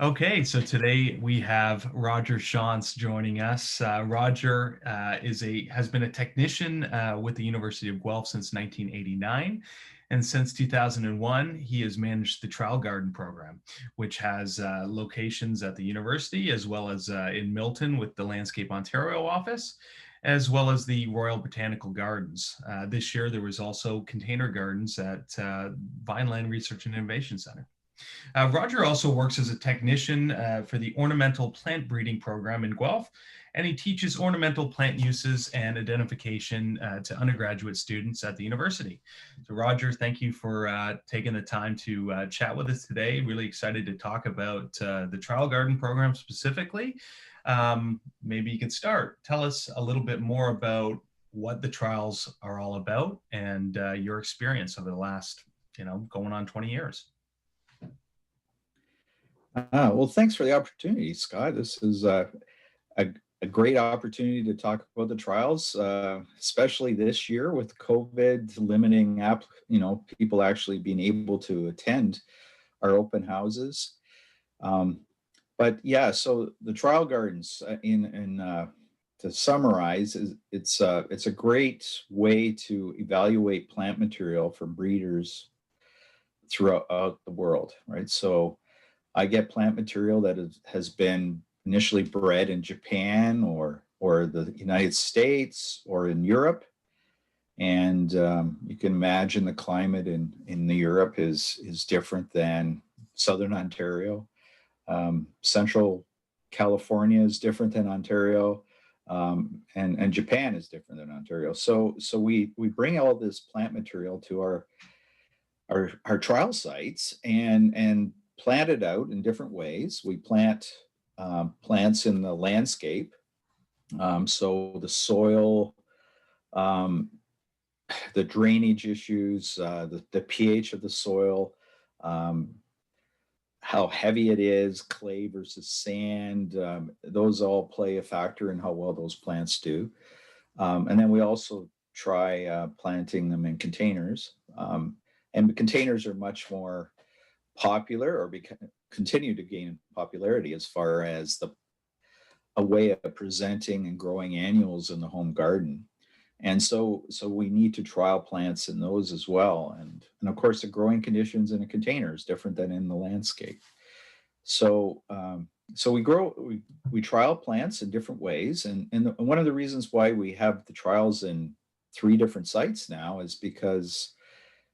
Okay, so today we have Rodger Tschanz joining us. Rodger has been a technician with the University of Guelph since 1989, and since 2001 he has managed the Trial Garden program, which has locations at the university as well as in Milton with the Landscape Ontario office, as well as the Royal Botanical Gardens. This year there was also container gardens at Vineland Research and Innovation Center. Rodger also works as a technician for the Ornamental Plant Breeding Program in Guelph, and he teaches ornamental plant uses and identification to undergraduate students at the university. So Rodger, thank you for taking the time to chat with us today. Really excited to talk about the Trial Garden program specifically. Maybe you could start. Tell us a little bit more about what the trials are all about and your experience over the last, going on 20 years. Well, thanks for the opportunity, Scott. This is a great opportunity to talk about the trials, especially this year with COVID limiting people actually being able to attend our open houses. But yeah, so the trial gardens, to summarize, it's a great way to evaluate plant material from breeders throughout the world, right? So I get plant material that has been initially bred in Japan or the United States or in Europe. And you can imagine the climate in Europe is different than Southern Ontario. Central California is different than Ontario. And Japan is different than Ontario. So we bring all this plant material to our trial sites and plant it out in different ways. We plant plants in the landscape. So the soil, the drainage issues, the pH of the soil, how heavy it is, clay versus sand, those all play a factor in how well those plants do. And then we also try planting them in containers. And the containers are much more popular or continue to gain popularity as far as a way of presenting and growing annuals in the home garden. And so we need to trial plants in those as well. And of course, the growing conditions in a container is different than in the landscape. So we trial plants in different ways. And one of the reasons why we have the trials in 3 different sites now is because,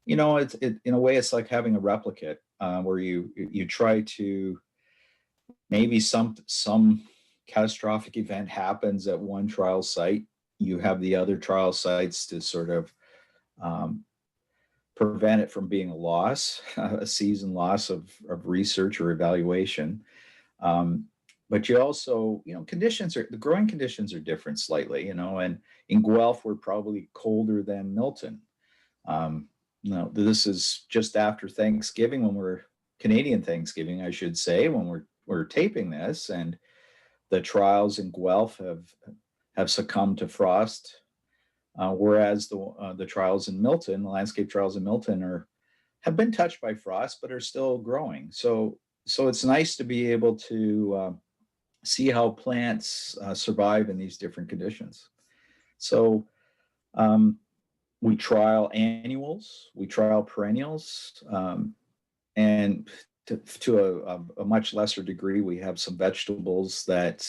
in a way, it's like having a replicate where you try to, maybe some catastrophic event happens at one trial site. You have the other trial sites to sort of prevent it from being a loss, a season loss of research or evaluation. But you also, the growing conditions are different slightly, and in Guelph, we're probably colder than Milton. This is just after Thanksgiving, Canadian Thanksgiving, I should say, when we're taping this, and the trials in Guelph have succumbed to frost, whereas the trials in Milton, the landscape trials in Milton, have been touched by frost, but are still growing. So it's nice to be able to see how plants survive in these different conditions. So we trial annuals, we trial perennials, and to a much lesser degree, we have some vegetables that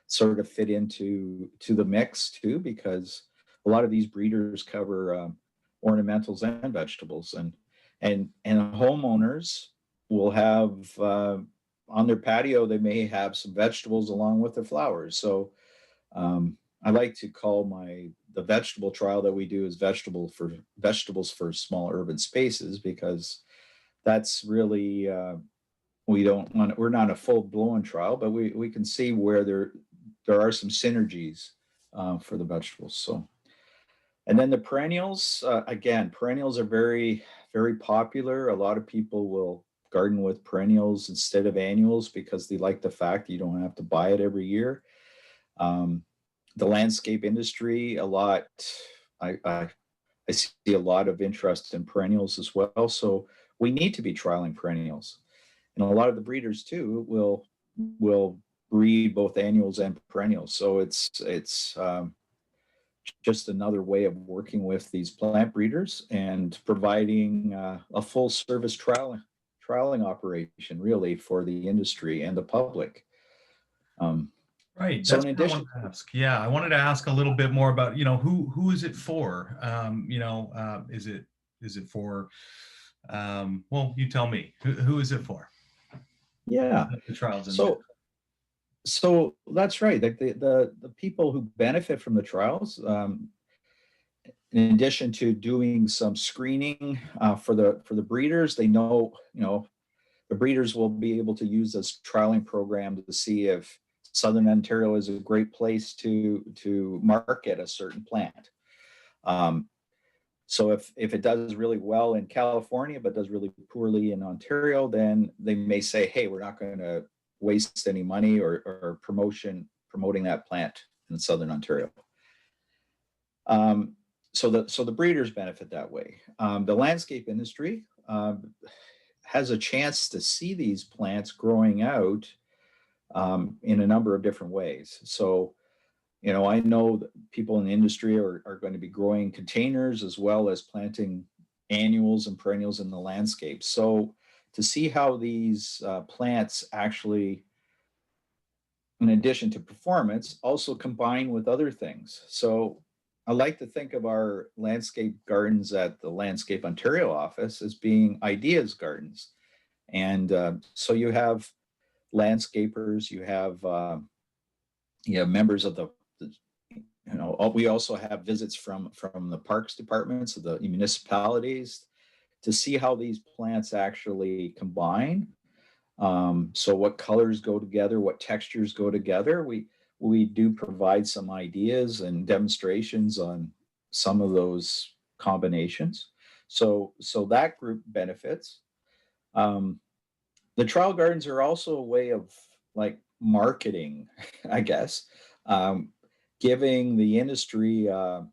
sort of fit into the mix too, because a lot of these breeders cover ornamentals and vegetables, and homeowners will have on their patio, they may have some vegetables along with their flowers. So I like to call the vegetable trial that we do is vegetables for small urban spaces, because that's really we're not a full-blown trial, but we can see where there are some synergies for the vegetables. So, and then the perennials, again, perennials are very, very popular. A lot of people will garden with perennials instead of annuals because they like the fact you don't have to buy it every year. The landscape industry, I see a lot of interest in perennials as well. So we need to be trialing perennials. And a lot of the breeders too will breed both annuals and perennials. So it's just another way of working with these plant breeders and providing a full service trialing operation really for the industry and the public. Right. So That's in what I addition, wanted to ask. Yeah, I wanted to ask a little bit more about, who is it for? Is it for well, you tell me. Who is it for? yeah. The trials in So so that's right. Like the people who benefit from the trials, in addition to doing some screening for the breeders, they know the breeders will be able to use this trialing program to see if Southern Ontario is a great place to market a certain plant. Um, so if it does really well in California but does really poorly in Ontario, then they may say, hey, we're not going to waste any money or promoting that plant in Southern Ontario. So the breeders benefit that way. The landscape industry has a chance to see these plants growing out in a number of different ways. So, I know that people in the industry are going to be growing containers as well as planting annuals and perennials in the landscape. So, to see how these plants actually, in addition to performance, also combine with other things. So, I like to think of our landscape gardens at the Landscape Ontario office as being ideas gardens. And so you have landscapers, you have members of we also have visits from the parks departments of the municipalities to see how these plants actually combine. So what colors go together, what textures go together. We do provide some ideas and demonstrations on some of those combinations. So that group benefits. Um, the trial gardens are also a way of like marketing, I guess, um, giving the industry a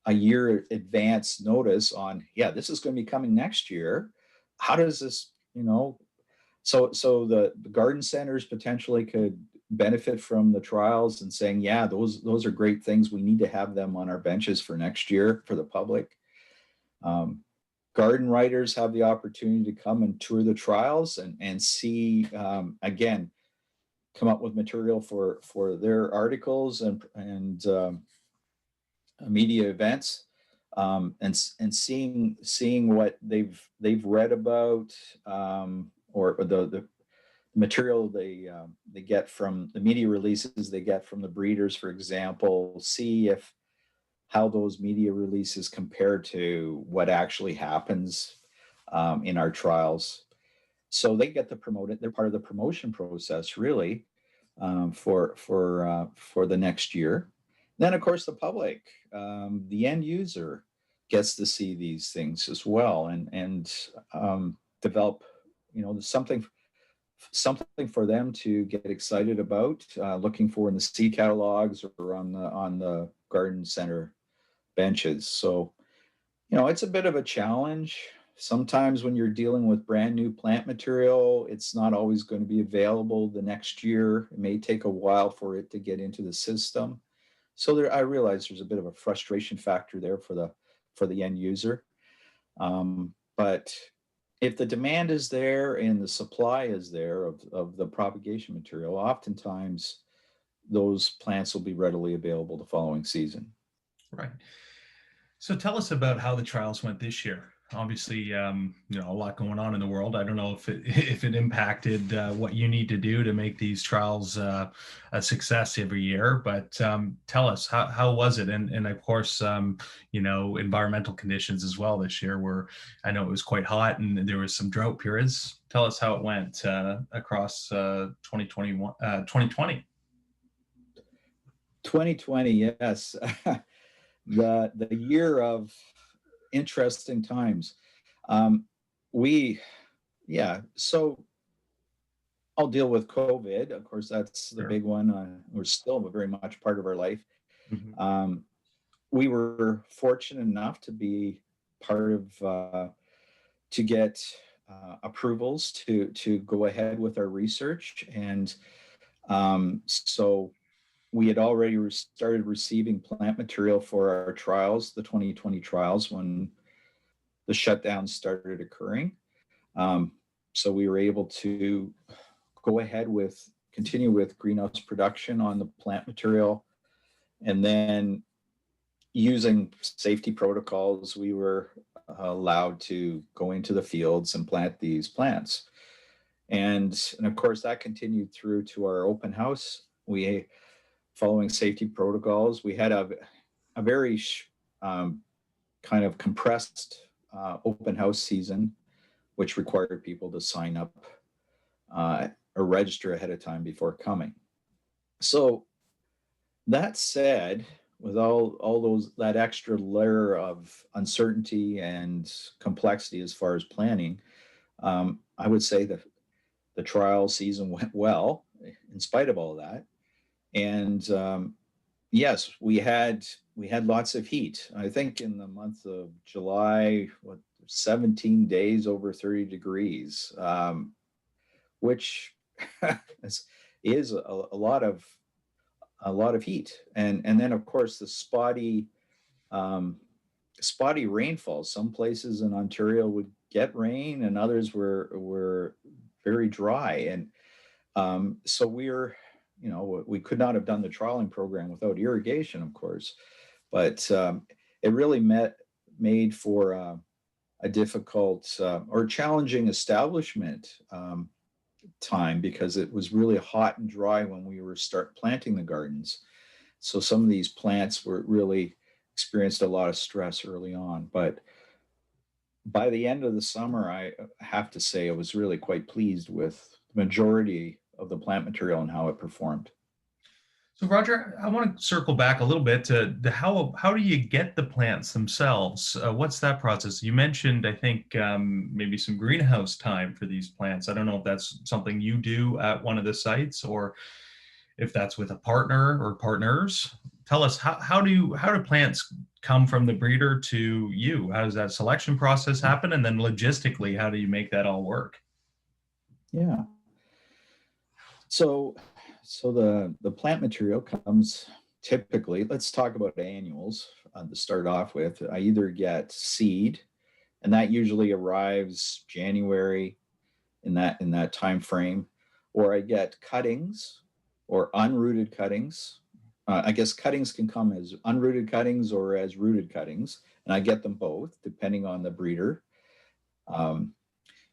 year advance notice on, yeah, this is going to be coming next year. How does this, so the garden centers potentially could benefit from the trials and saying, yeah, those are great things. We need to have them on our benches for next year for the public. Um, Garden writers have the opportunity to come and tour the trials and see, again, come up with material for their articles and media events, and seeing what they've read about, or the material they get from the media releases they get from the breeders, for example. See if how those media releases compare to what actually happens in our trials. So they get to promote it. They're part of the promotion process, really, for the next year. Then, of course, the public, the end user, gets to see these things as well and develop, something for them to get excited about, looking for in the seed catalogs or on the garden center benches. So, it's a bit of a challenge. Sometimes when you're dealing with brand new plant material, it's not always going to be available the next year. It may take a while for it to get into the system. So I realize there's a bit of a frustration factor there for the end user. But if the demand is there and the supply is there of the propagation material, oftentimes those plants will be readily available the following season. Right. So tell us about how the trials went this year. Obviously, a lot going on in the world. I don't know if it if it impacted what you need to do to make these trials a success every year. But tell us how was it, and of course, environmental conditions as well this year. Where I know it was quite hot and there was some drought periods. Tell us how it went across 2021, 2020. 2020, yes. The year of interesting times. Um, we, yeah, so I'll deal with COVID. Of course, that's the Sure. big one. We're still very much part of our life. Mhm. Um, we were fortunate enough to be part of, to get approvals to go ahead with our research. And so we had already started receiving plant material for our trials, the 2020 trials, when the shutdowns started occurring. So we were able to go ahead with continue with greenhouse production on the plant material. And then using safety protocols, we were allowed to go into the fields and plant these plants. And of course, that continued through to our open house. We, following safety protocols, we had a very kind of compressed open house season, which required people to sign up or register ahead of time before coming. So that said, with all those that extra layer of uncertainty and complexity as far as planning, I would say that the trial season went well in spite of all that. And yes, we had lots of heat. I think in the month of July, 17 days over 30 degrees, which is a lot of heat. And then of course the spotty rainfall. Some places in Ontario would get rain, and others were very dry. And so we could not have done the trialing program without irrigation, of course, but it really made for a difficult or challenging establishment time, because it was really hot and dry when we were start planting the gardens. So some of these plants were really experienced a lot of stress early on. But by the end of the summer, I have to say I was really quite pleased with the majority of the plant material and how it performed. So Roger, I want to circle back a little bit to how do you get the plants themselves? What's that process? You mentioned, I think, maybe some greenhouse time for these plants. I don't know if that's something you do at one of the sites, or if that's with a partner or partners. Tell us, how do plants come from the breeder to you? How does that selection process happen? And then logistically, how do you make that all work? Yeah. So the plant material comes typically, let's talk about annuals to start off with. I either get seed, and that usually arrives January in that time frame, or I get cuttings or unrooted cuttings. I guess cuttings can come as unrooted cuttings or as rooted cuttings, and I get them both depending on the breeder. Um,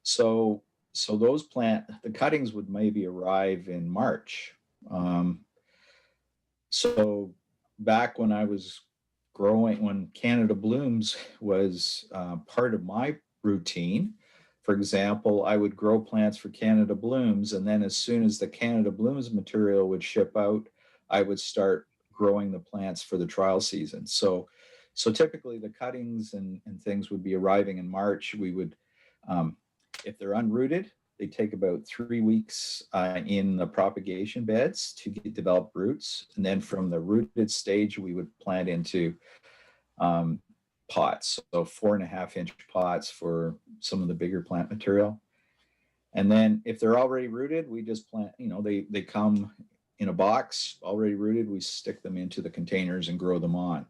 so the cuttings would maybe arrive in March. Um, so back when I was growing, when Canada Blooms was part of my routine, for example, I would grow plants for Canada Blooms, and then as soon as the Canada Blooms material would ship out, I would start growing the plants for the trial season. So typically the cuttings and things would be arriving in March. We would, if they're unrooted, they take about 3 weeks in the propagation beds to develop roots. And then from the rooted stage, we would plant into pots, so 4.5-inch pots for some of the bigger plant material. And then if they're already rooted, we just plant, they come in a box already rooted. We stick them into the containers and grow them on.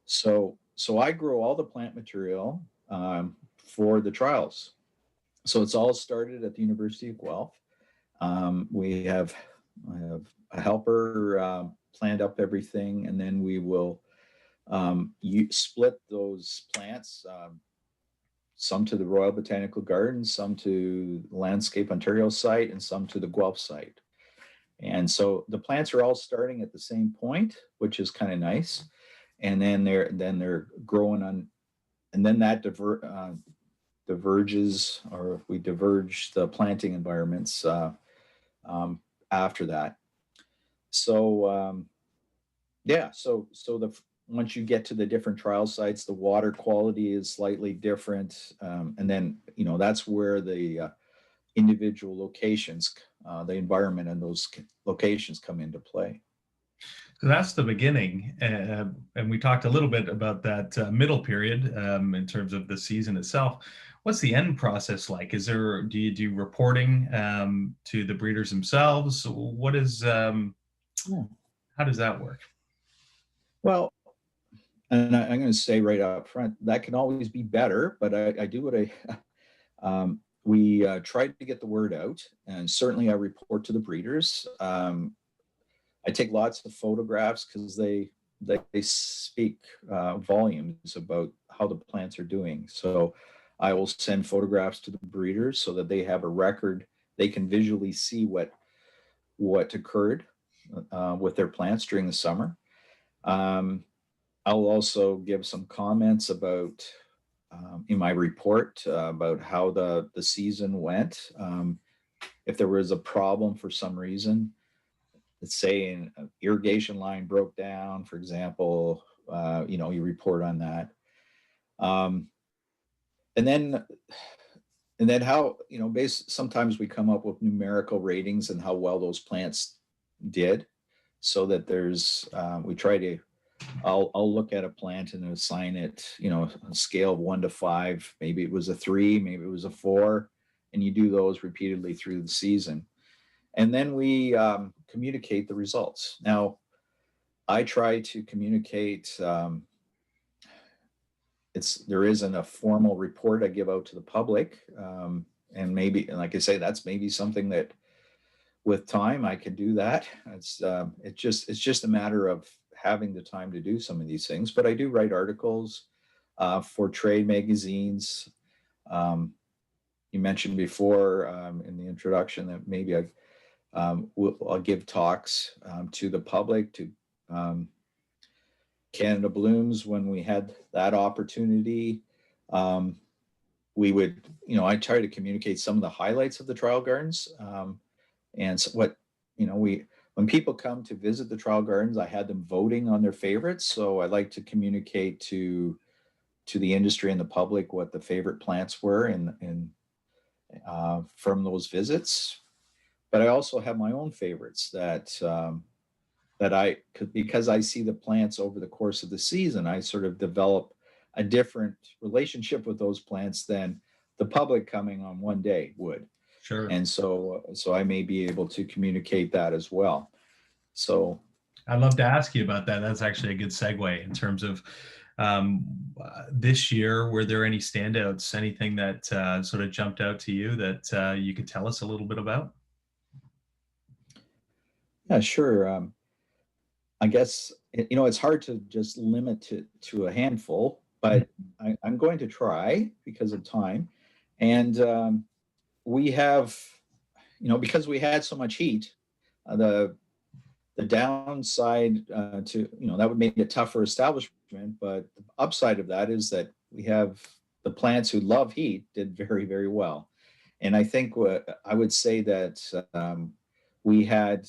So I grow all the plant material for the trials. So it's all started at the University of Guelph. I have a helper planned up everything, and then we will split those plants, some to the Royal Botanical Gardens, some to the Landscape Ontario site, and some to the Guelph site. And so the plants are all starting at the same point, which is kind of nice. And then they're growing on, and then that diverges, or we diverge the planting environments after that. So once you get to the different trial sites, the water quality is slightly different, and then that's where the individual locations, the environment and those locations come into play. So that's the beginning, and we talked a little bit about that middle period in terms of the season itself. what's the end process like? Do you do reporting to the breeders themselves? What is Yeah. how does that work? Well, and I'm going to say right up front that can always be better, but I do what I we tried to get the word out, and certainly I report to the breeders. I take lots of photographs because they speak volumes about how the plants are doing. So I will send photographs to the breeders so that they have a record. They can visually see what occurred with their plants during the summer. Um, I'll also give some comments about in my report about how the season went. If there was a problem for some reason, let's say an irrigation line broke down, for example, you report on that. Um, and then how, sometimes we come up with numerical ratings and how well those plants did, so that we try to, I'll look at a plant and assign it, a scale of 1 to 5. Maybe it was a 3, maybe it was a 4, and you do those repeatedly through the season. And then we communicate the results. Now, I try to communicate. There isn't a formal report I give out to the public, and maybe, like I say, that's maybe something that, with time, I can do that. It's just a matter of having the time to do some of these things. But I do write articles for trade magazines. Um, you mentioned before in the introduction that maybe I'll give talks to the public, to um, Canada Blooms when we had that opportunity. Um, we would, I try to communicate some of the highlights of the trial gardens. And so when people come to visit the trial gardens, I had them voting on their favorites. So I like to communicate to the industry and the public what the favorite plants were from those visits. But I also have my own favorites because I see the plants over the course of the season, I sort of develop a different relationship with those plants than the public coming on one day would. Sure. And so I may be able to communicate that as well. So I'd love to ask you about that. That's actually a good segue in terms of this year. Were there any standouts, anything that sort of jumped out to you that you could tell us a little bit about? yeah, sure. I guess it's hard to just limit it to a handful, but I'm going to try because of time. And we have, because we had so much heat, the downside to, that would make it tough for establishment, but the upside of that is that we have the plants who love heat did very, very well. And I think I would say that we had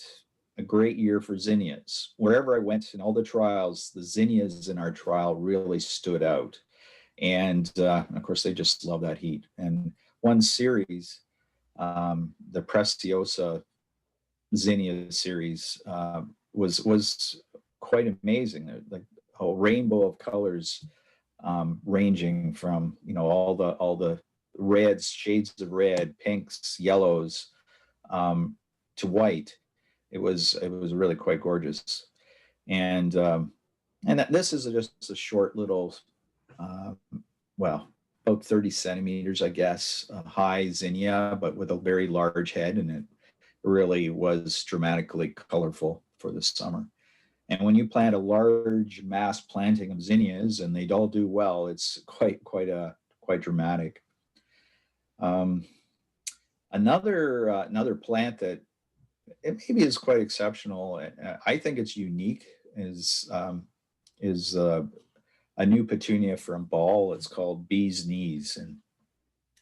a great year for zinnias. Wherever I went in all the trials, the zinnias in our trial really stood out. And of course, they just love that heat. And one series, the Precosia Zinnias series, was quite amazing. Like a whole rainbow of colors, ranging from all the reds, shades of red, pinks, yellows, to white. It was really quite gorgeous. And this is just a short little, uh, well, about 30 centimeters, I guess, high zinnia, but with a very large head, and it really was dramatically colorful for the summer. And when you plant a large mass planting of zinnias and they all do well, it's quite dramatic. Um, another plant that it maybe is quite exceptional. I think it's unique. Is a new petunia from Ball. It's called Bee's Knees,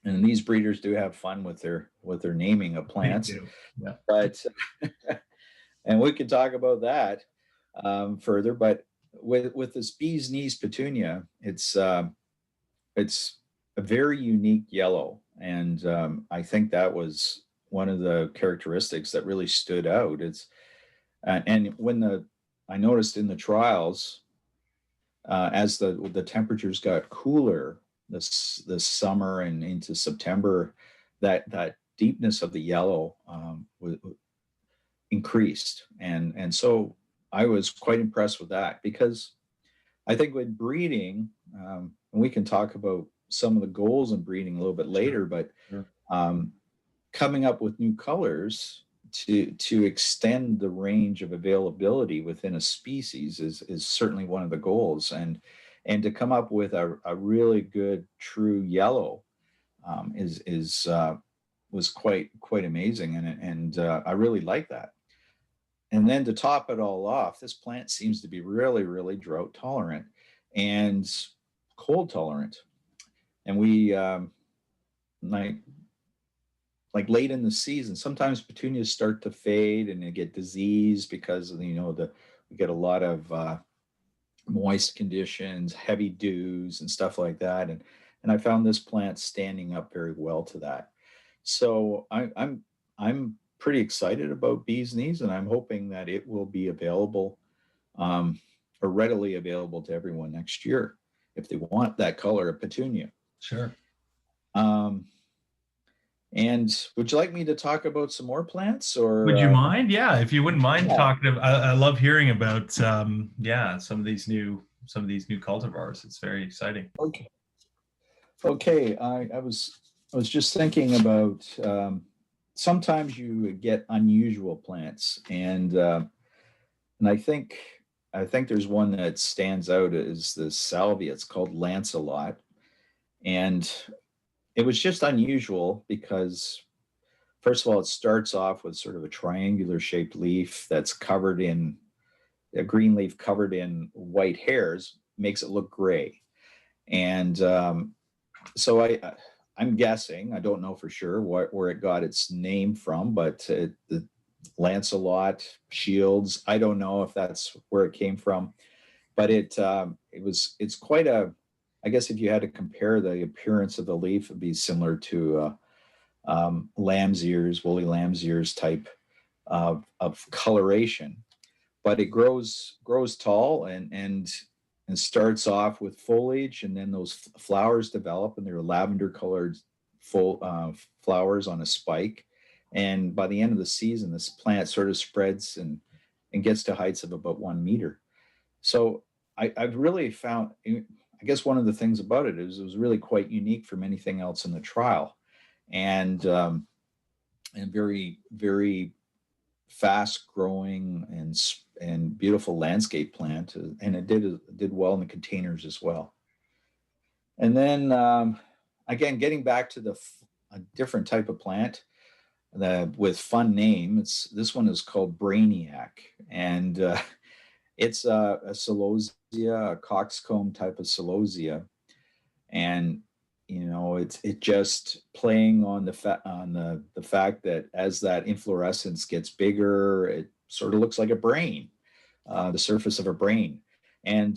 and these breeders do have fun with their naming of They plants. do. Yeah. But and we could talk about that further. But with this Bee's Knees petunia, it's a very unique yellow, and I think that was one of the characteristics that really stood out. And when I noticed in the trials, as the temperatures got cooler, this summer and into September, that deepness of the yellow increased, and so I was quite impressed with that, because I think with breeding, and we can talk about some of the goals in breeding a little bit Sure. later, but Sure. um, coming up with new colors to extend the range of availability within a species is certainly one of the goals, and to come up with a really good true yellow is was quite amazing, and I really like that. And then to top it all off, this plant seems to be really drought tolerant and cold tolerant. And we like late in the season, sometimes petunias start to fade and they get diseased because of, we get a lot of moist conditions, heavy dews, and stuff like that. And I found this plant standing up very well to that. So I'm pretty excited about bee's knees, and I'm hoping that it will be available, um, or readily available to everyone next year if they want that color of petunia. Sure. Um, and would you like me to talk about some more plants, or? Would you mind? Yeah, if you wouldn't mind Yeah. talking about, I love hearing about yeah, some of these new cultivars. It's very exciting. Okay. Okay. I was just thinking about, sometimes you get unusual plants, and I think there's one that stands out is the salvia. It's called Lancelot, and it was just unusual because, first of all, it starts off with sort of a triangular shaped leaf that's covered in a green leaf covered in white hairs, makes it look gray. And so I'm guessing, I don't know for sure where it got its name from, but the Lancelot shields, I don't know if that's where it came from, but it's quite a, I guess if you had to compare the appearance of the leaf, it'd be similar to lamb's ears, woolly lamb's ears type of coloration. But it grows tall, and starts off with foliage, and then those flowers develop, and they're lavender colored full flowers on a spike. And by the end of the season, this plant sort of spreads and gets to heights of about 1 meter. So I've really found, I guess one of the things about it is it was really quite unique from anything else in the trial, and very fast growing and beautiful landscape plant, and it did well in the containers as well. And then again, getting back to a different type of plant with fun name, this one is called Brainiac, and it's a celosia, a coxcomb type of celosia, and it's just playing on the fact that as that inflorescence gets bigger, it sort of looks like a brain, the surface of a brain. And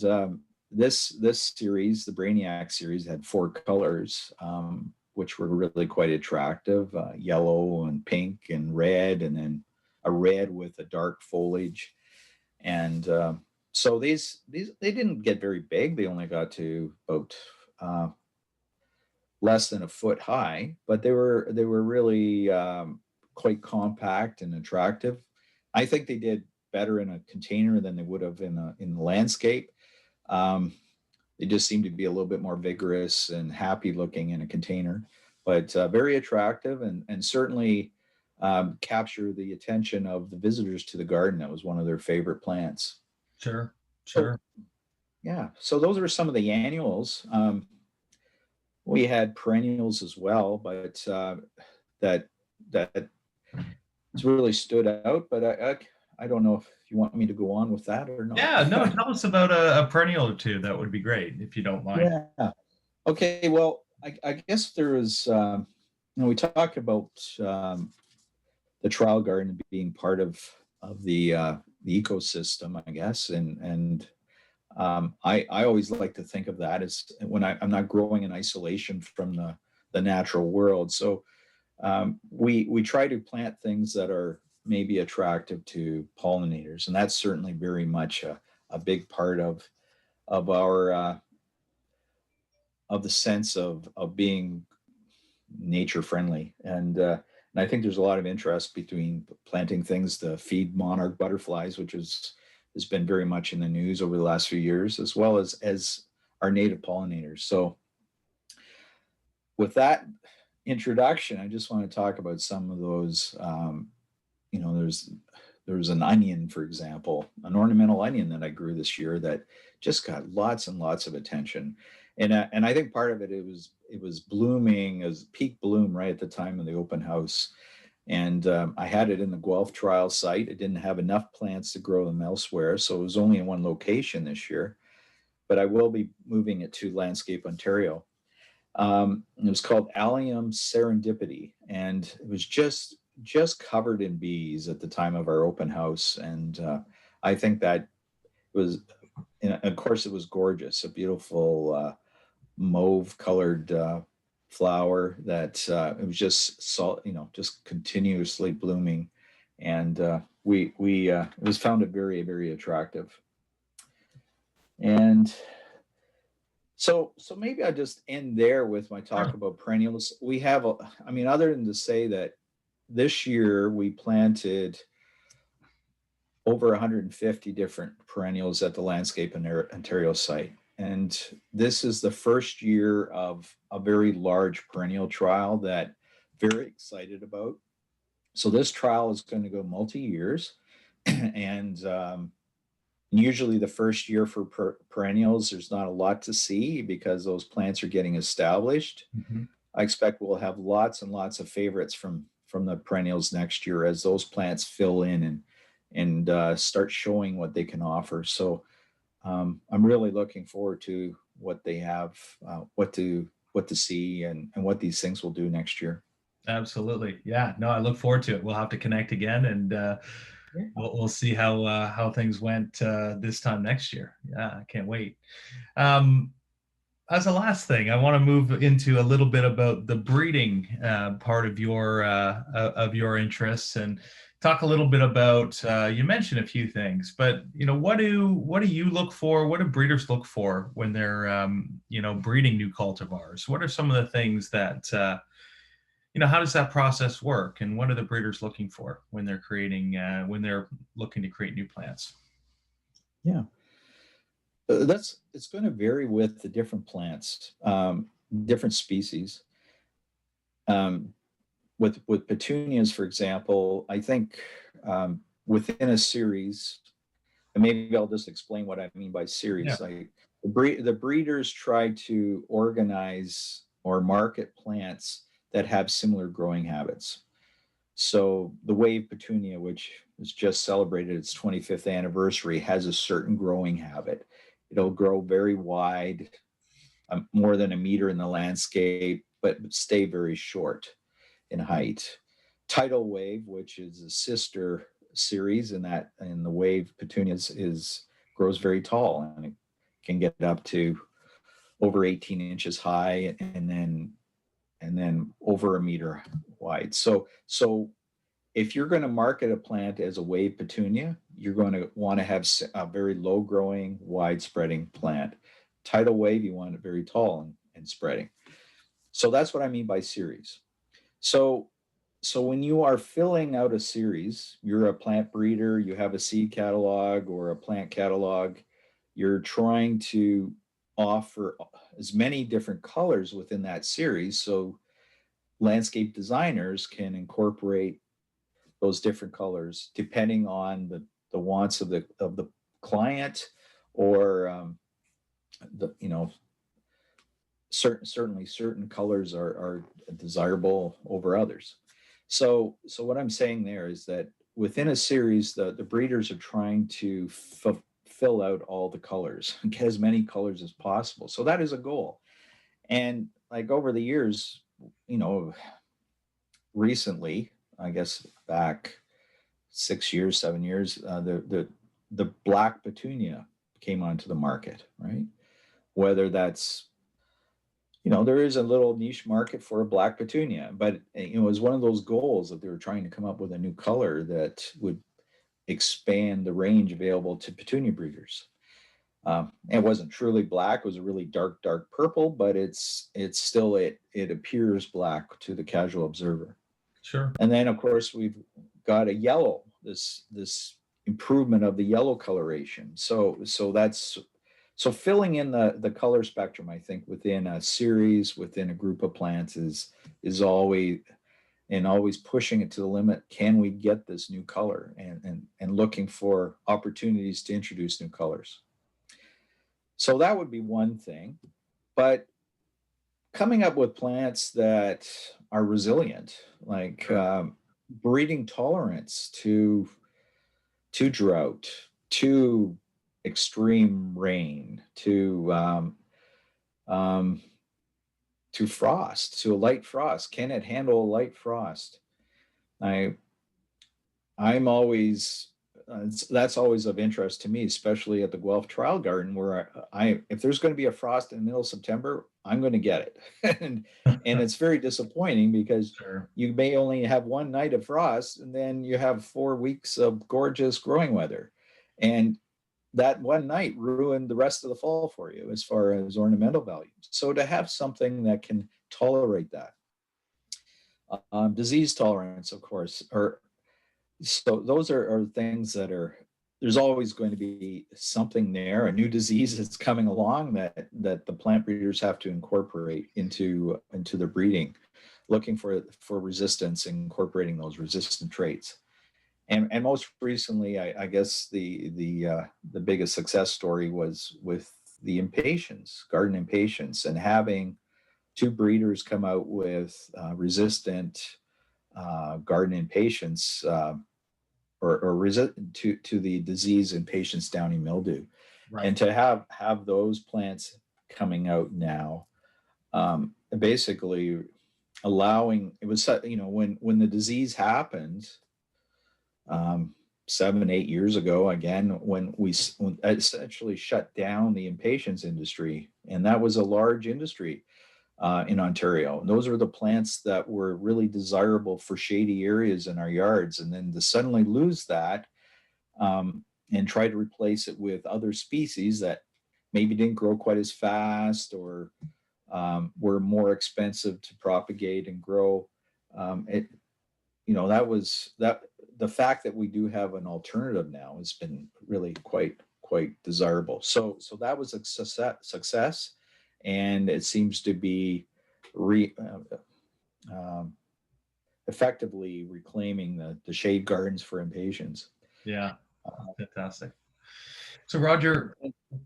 this series, the Brainiac series, had 4 colors, which were really quite attractive: yellow and pink and red, and then a red with a dark foliage. And so these they didn't get very big. They only got to about less than a foot high, but they were really quite compact and attractive. I think they did better in a container than they would have in the landscape. Um, they just seem to be a little bit more vigorous and happy looking in a container, but very attractive, and certainly capture the attention of the visitors to the garden. That was one of their favorite plants. Sure. So Sure. yeah, so those are some of the annuals. We had perennials as well, but that that really stood out. But I don't know if you want me to go on with that or not. Yeah, no, tell us about a perennial or two. That would be great if you don't mind. Yeah. Okay. Well, I guess there is. We talk about the trial garden being part of the ecosystem, I guess, and I always like to think of that as when I'm not growing in isolation from the natural world. So we try to plant things that are maybe attractive to pollinators, and that's certainly very much a big part of our of the sense of being nature friendly. And I think there's a lot of interest between planting things to feed monarch butterflies, which has been very much in the news over the last few years, as well as our native pollinators. So with that introduction, I just want to talk about some of those. You know, there's an onion, for example, an ornamental onion that I grew this year that just got lots and lots of attention. And I think part of it was blooming as peak bloom right at the time of the open house. And I had it in the Guelph trial site. I didn't have enough plants to grow them elsewhere, so it was only in one location this year. But I will be moving it to Landscape Ontario. It was called Allium Serendipity, and it was just covered in bees at the time of our open house. And I think that was, and of course, it was gorgeous, a beautiful mauve colored flower that it was just salt, just continuously blooming. And we it was found it very, very attractive. And so maybe I just end there with my talk Sure. about perennials. We have, I mean, other than to say that this year we planted over 150 different perennials at the Landscape Ontario site. And this is the first year of a very large perennial trial that very excited about. So this trial is going to go multi-years. And usually the first year for perennials, there's not a lot to see because those plants are getting established. Mhm. I expect we'll have lots and lots of favorites from the perennials next year as those plants fill in and start showing what they can offer. So I'm really looking forward to what they have, what to see, and what these things will do next year. Absolutely. Yeah. No, I look forward to it. We'll have to connect again, and Yeah. we'll see how things went this time next year. Yeah, I can't wait. Um, as a last thing, I want to move into a little bit about the breeding part of your interests, and talk a little bit about. You mentioned a few things, but what do you look for? What do breeders look for when they're breeding new cultivars? What are some of the things that how does that process work, and what are the breeders looking for when they're creating when they're looking to create new plants? Yeah. That's it's going to vary with the different plants, different species. Um, with petunias, for example, I think within a series, and maybe I'll just explain what I mean by Yeah. series. Like the breeders try to organize or market plants that have similar growing habits. So the wave petunia, which has just celebrated its 25th anniversary, has a certain growing habit. It'll grow very wide, more than a meter in the landscape, but stay very short in height. Tidal wave, which is a sister series in the wave petunias, is grows very tall, and it can get up to over 18 inches high, and then over a meter wide. So if you're going to market a plant as a wave petunia, you're going to want to have a very low growing, wide spreading plant. Tidal wave, you want it very tall and spreading. So that's what I mean by series. So so when you are filling out a series, you're a plant breeder, you have a seed catalog or a plant catalog, you're trying to offer as many different colors within that series so landscape designers can incorporate those different colors depending on the wants of the client, or the certainly certain colors are desirable over others. So what I'm saying there is that within a series, the breeders are trying to fill out all the colors, get as many colors as possible. So that is a goal. And like over the years, you know, recently, I guess back 6 years, 7 years, the black petunia came onto the market, right? Whether that's, there is a little niche market for a black petunia, but it was one of those goals that they were trying to come up with a new color that would expand the range available to petunia breeders. It wasn't truly black; it was a really dark, dark purple, but it's still it appears black to the casual observer. Sure. And then, of course, we've got a yellow, this improvement of the yellow coloration. So filling in the color spectrum, I think, within a series, within a group of plants is always pushing it to the limit. Can we get this new color, and looking for opportunities to introduce new colors? So that would be one thing. But coming up with plants that are resilient, like breeding tolerance to drought, to extreme rain, um, to frost, to a light frost. Can it handle a light frost? I I'm always that's always of interest to me, especially at the Guelph Trial Garden, where if there's going to be a frost in the middle of September, I'm going to get it, and it's very disappointing because Sure. you may only have one night of frost, and then you have 4 weeks of gorgeous growing weather, and that one night ruined the rest of the fall for you as far as ornamental value. So to have something that can tolerate that, disease tolerance, of course, or so those are things that are there's always going to be something there, a new disease that's coming along that the plant breeders have to incorporate into their breeding, looking for resistance, incorporating those resistant traits. And most recently, I guess the biggest success story was with the impatiens, garden impatiens, and having two breeders come out with resistant garden impatiens, or resistant to the disease in patient's downy mildew. And Right. to have those plants coming out now, basically allowing it was, when the disease happened, um, 7, 8 years ago, again, when when essentially shut down the impatiens industry, and that was a large industry in Ontario. And those were the plants that were really desirable for shady areas in our yards. And then to suddenly lose that, and try to replace it with other species that maybe didn't grow quite as fast, or were more expensive to propagate and grow. It, that was that. The fact that we do have an alternative now has been really quite desirable. So that was a success, and it seems to be re, um, effectively reclaiming the shade gardens for impatiens. Yeah. Uh, Fantastic. So, Roger,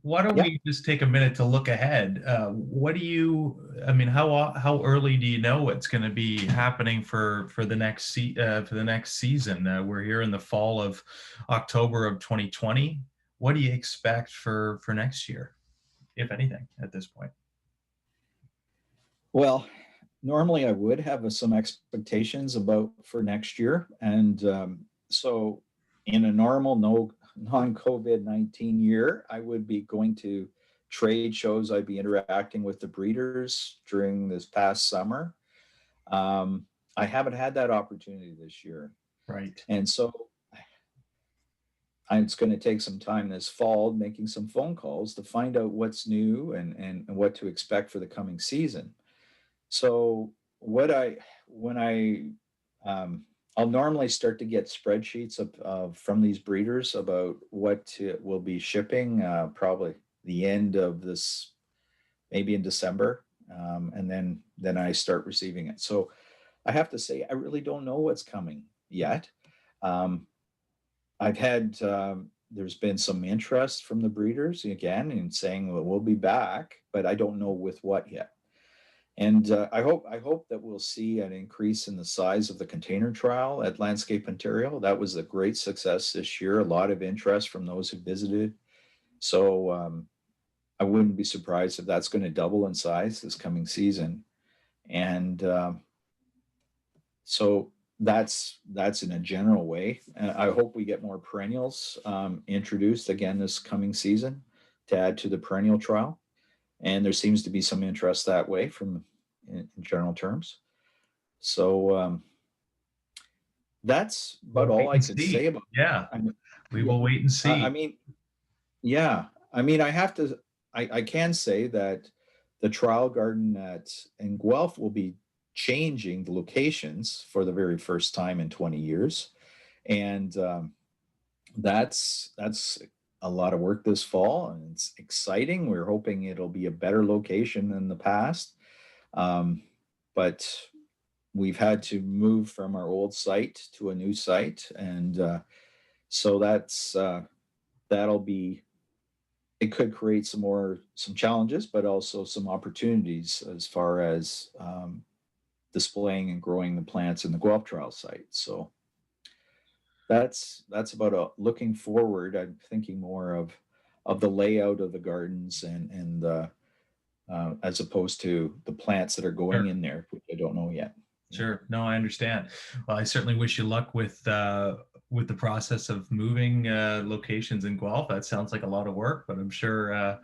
why don't yeah. we just take a minute to look ahead? What do you, I mean, how early do you know what's going to be happening for the next season? We're here in the fall of October of 2020. What do you expect for next year, if anything, at this point? Well, normally I would have some expectations about for next year, and so in a normal no non-COVID-19 year, I would be going to trade shows. I'd be interacting with the breeders during this past summer. Um, I haven't had that opportunity this year, Right. and so it's going to take some time this fall, making some phone calls to find out what's new, and what to expect for the coming season. So what I when I I'll normally start to get spreadsheets of from these breeders about what will be shipping, probably the end of this, maybe in December, and then I start receiving it. So I have to say I really don't know what's coming yet. Um, I've had there's been some interest from the breeders again in saying, well, we'll be back, but I don't know with what yet. And I hope that we'll see an increase in the size of the container trial at Landscape Ontario. That was a great success this year. A lot of interest from those who visited. So I wouldn't be surprised if that's going to double in size this coming season. And so that's in a general way. I hope we get more perennials introduced again this coming season to add to the perennial trial. And there seems to be some interest that way from in general terms. So that's We'll about wait all I and could say see. about. Yeah, I mean, we yeah, will wait and I see. mean, yeah. I mean, I can say that the trial garden in Guelph will be changing the locations for the very first time in 20 years. And that's a lot of work this fall, and it's exciting. We're hoping it'll be a better location than the past. Um, but we've had to move from our old site to a new site. And so that'll be, it could create some challenges, but also some opportunities as far as displaying and growing the plants in the Guelph trial site. So that's about looking forward. I'm thinking more of the layout of the gardens and as opposed to the plants that are going Sure. in there, which I don't know yet. Yeah. Sure. No, I understand. Well, I certainly wish you luck with the process of moving locations in Guelph. That sounds like a lot of work, but I'm sure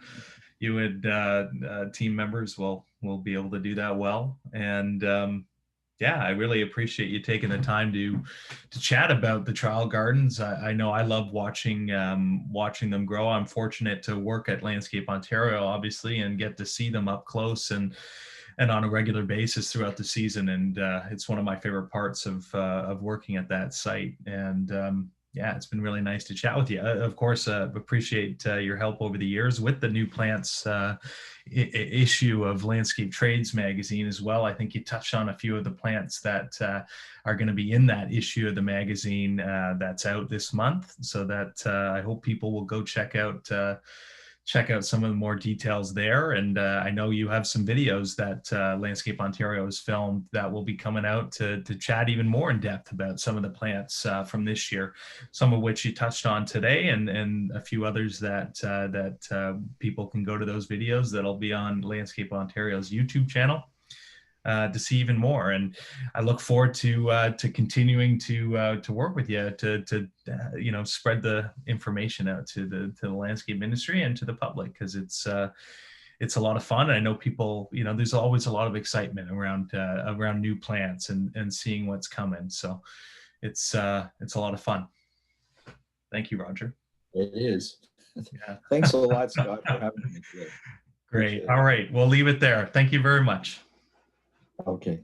you and team members will be able to do that well. And yeah, I really appreciate you taking the time to chat about the trial gardens. I know I love watching them grow. I'm fortunate to work at Landscape Ontario, obviously, and get to see them up close and on a regular basis throughout the season. And it's one of my favorite parts of working at that site. And yeah, it's been really nice to chat with you. Of course, appreciate your help over the years with the new plants issue of Landscape Trades magazine as well. I think you touched on a few of the plants that are going to be in that issue of the magazine that's out this month. So that I hope people will go check out some of the more details there. And I know you have some videos that Landscape Ontario has filmed that will be coming out to chat even more in depth about some of the plants from this year, some of which you touched on today, and a few others that people can go to those videos that'll be on Landscape Ontario's YouTube channel to see even more. And I look forward to continuing to work with you to spread the information out to the landscape industry and to the public, because it's a lot of fun. I know people, there's always a lot of excitement around new plants and seeing what's coming. So it's a lot of fun. Thank you, Rodger. It is. Yeah. Thanks a lot, Scott, for having me today. Great. All right. We'll leave it there. Thank you very much. Okay.